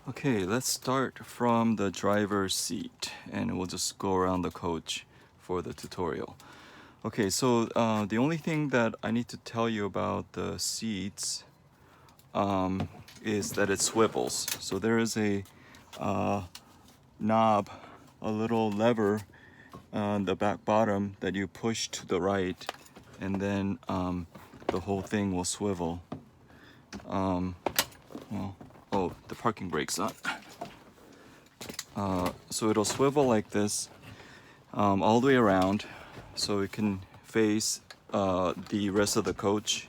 Okay, let's start from the driver's seat and we'll just go around the coach for the tutorial. Okay, so the only thing that I need to tell you about the seats is that it swivels. So there is a knob, a little lever on the back bottom that you push to the right, and then the whole thing will swivel. Oh, the parking brake's on. So it'll swivel like this all the way around, so it can face the rest of the coach.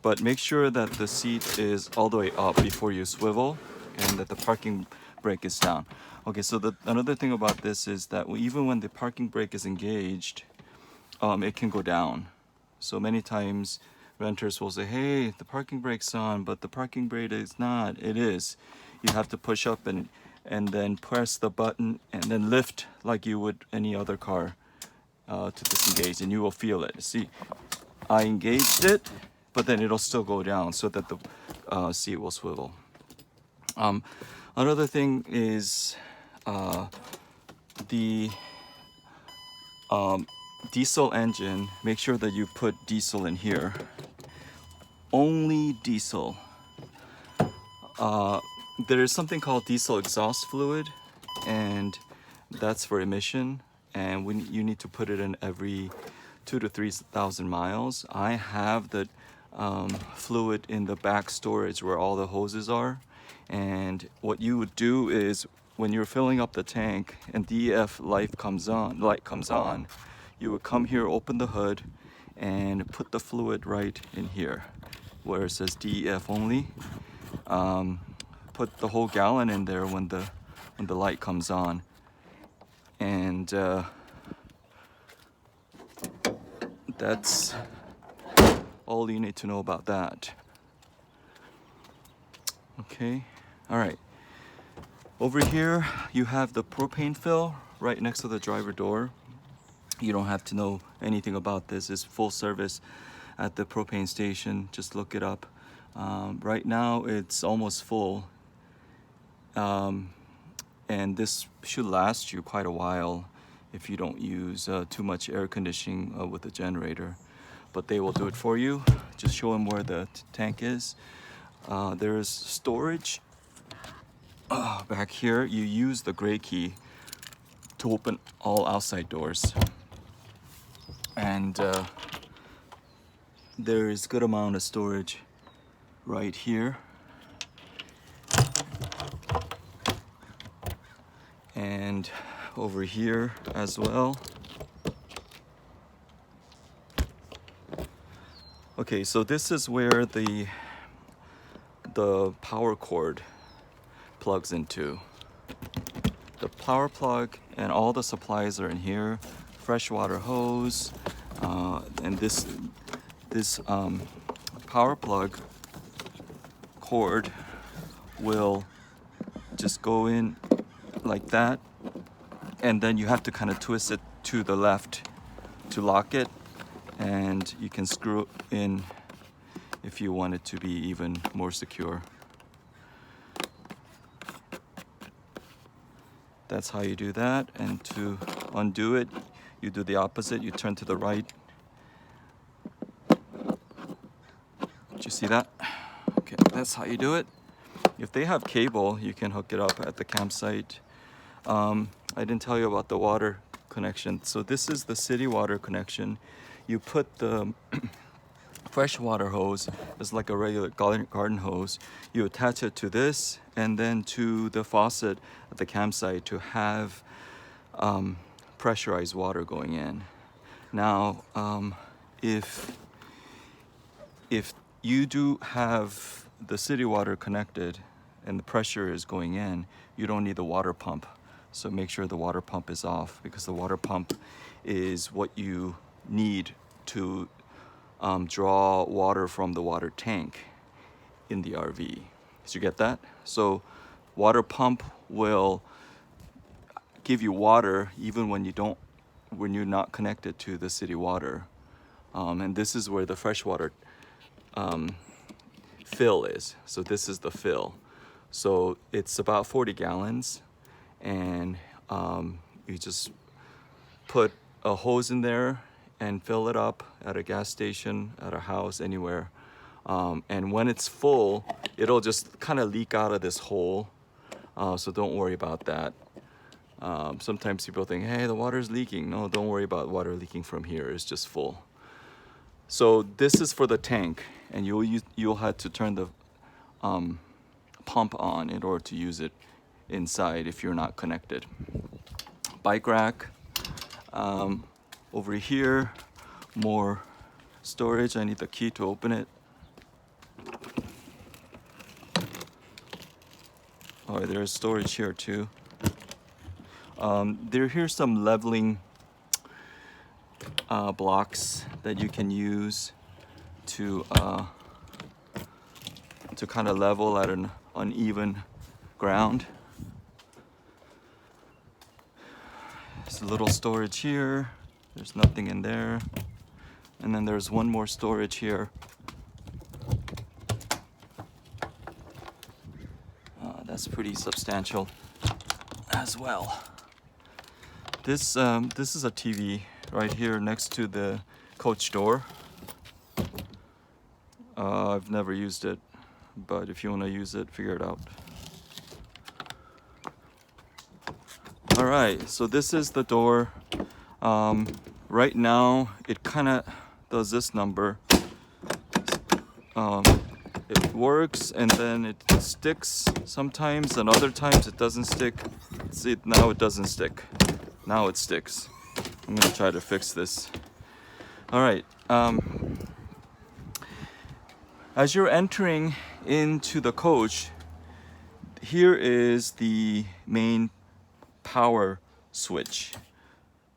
But make sure that the seat is all the way up before you swivel, and that the parking brake is down. Okay, so another thing about this is that even when the parking brake is engaged, it can go down. So many times renters will say, hey, the parking brake's on, but the parking brake is not. It is. You have to push up and then press the button and then lift like you would any other car to disengage, and you will feel it. See, I engaged it, but then it'll still go down so that the seat will swivel. Another thing is the diesel engine. Make sure that you put diesel in here. Only diesel. There is something called diesel exhaust fluid, and that's for emission, and you need to put it in every 2,000 to 3,000 miles. I have the fluid in the back storage where all the hoses are, and what you would do is when you're filling up the tank and DEF light comes on, you would come here, open the hood, and put the fluid right in here where it says DEF only. Put the whole gallon in there when the light comes on, and that's all you need to know about that. Okay, all right. Over here you have the propane fill right next to the driver door. You don't have to know anything about this. It's full service at the propane station. Just look it up. Right now it's almost full. And this should last you quite a while if you don't use too much air conditioning with the generator. But they will do it for you. Just show them where the tank is. There is storage back here. You use the gray key to open all outside doors. And there is good amount of storage right here. And over here as well. Okay, so this is where the power cord plugs into. The power plug and all the supplies are in here. Freshwater hose, and this power plug cord will just go in like that, and then you have to kind of twist it to the left to lock it, and you can screw it in if you want it to be even more secure. That's how you do that. And to undo it, you do the opposite. You turn to the right. Did you see that? Okay, that's how you do it. If they have cable, you can hook it up at the campsite. I didn't tell you about the water connection. So this is the city water connection. You put the freshwater hose, it's like a regular garden hose. You attach it to this and then to the faucet at the campsite to have pressurized water going in. Now, if you do have the city water connected and the pressure is going in, you don't need the water pump. So make sure the water pump is off, because the water pump is what you need to draw water from the water tank in the RV. Did you get that? So water pump will give you water even when you're not connected to the city water. And this is where the freshwater fill is. So this is the fill. So it's about 40 gallons, and you just put a hose in there and fill it up at a gas station, at a house, anywhere. And when it's full, it'll just kind of leak out of this hole. So don't worry about that. Sometimes people think, hey, the water's leaking. No, don't worry about water leaking from here. It's just full. So this is for the tank, and you'll have to turn the pump on in order to use it inside if you're not connected. Bike rack. Over here, more storage. I need the key to open it. Oh, there's storage here too. Here's some leveling blocks that you can use to kind of level at an uneven ground. There's a little storage here. There's nothing in there. And then there's one more storage here. That's pretty substantial as well. This is a TV right here next to the coach door. I've never used it, but if you want to use it, figure it out. All right, so this is the door. Right now, it kind of does this number. It works, and then it sticks sometimes, and other times it doesn't stick. See, now it doesn't stick. Now it sticks. I'm gonna try to fix this. All right. As you're entering into the coach, here is the main power switch.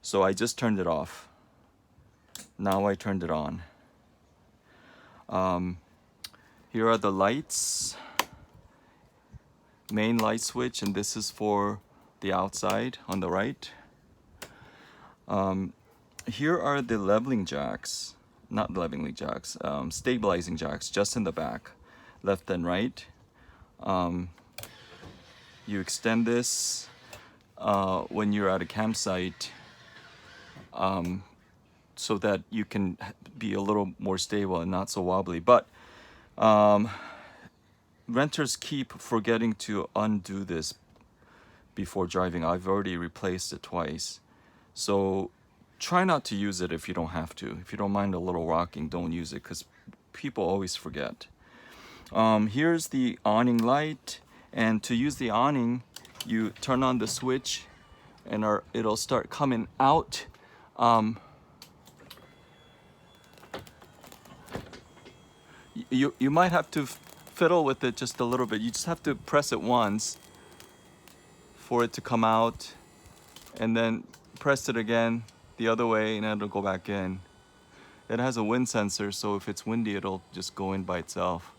So I just turned it off. Now I turned it on. Here are the lights. Main light switch, and this is for the outside on the right. Here are the leveling jacks. Not leveling jacks, stabilizing jacks just in the back, left and right. You extend this when you're at a campsite so that you can be a little more stable and not so wobbly. But renters keep forgetting to undo this before driving. I've already replaced it twice. So try not to use it if you don't have to. If you don't mind a little rocking, don't use it, because people always forget. Here's the awning light, and to use the awning, you turn on the switch and it'll start coming out. You might have to fiddle with it just a little bit. You just have to press it once for it to come out, and then press it again the other way, and then it'll go back in. It has a wind sensor, so if it's windy, it'll just go in by itself.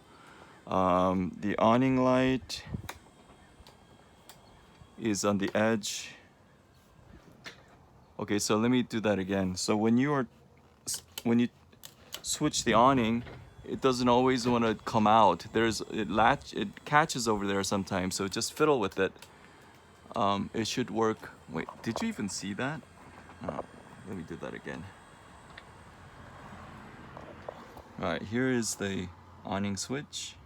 The awning light is on the edge. Okay, so let me do that again. So when you switch the awning, it doesn't always want to come out. It catches over there sometimes, so just fiddle with it. It should work. Wait, did you even see that? Let me do that again. All right, here is the awning switch.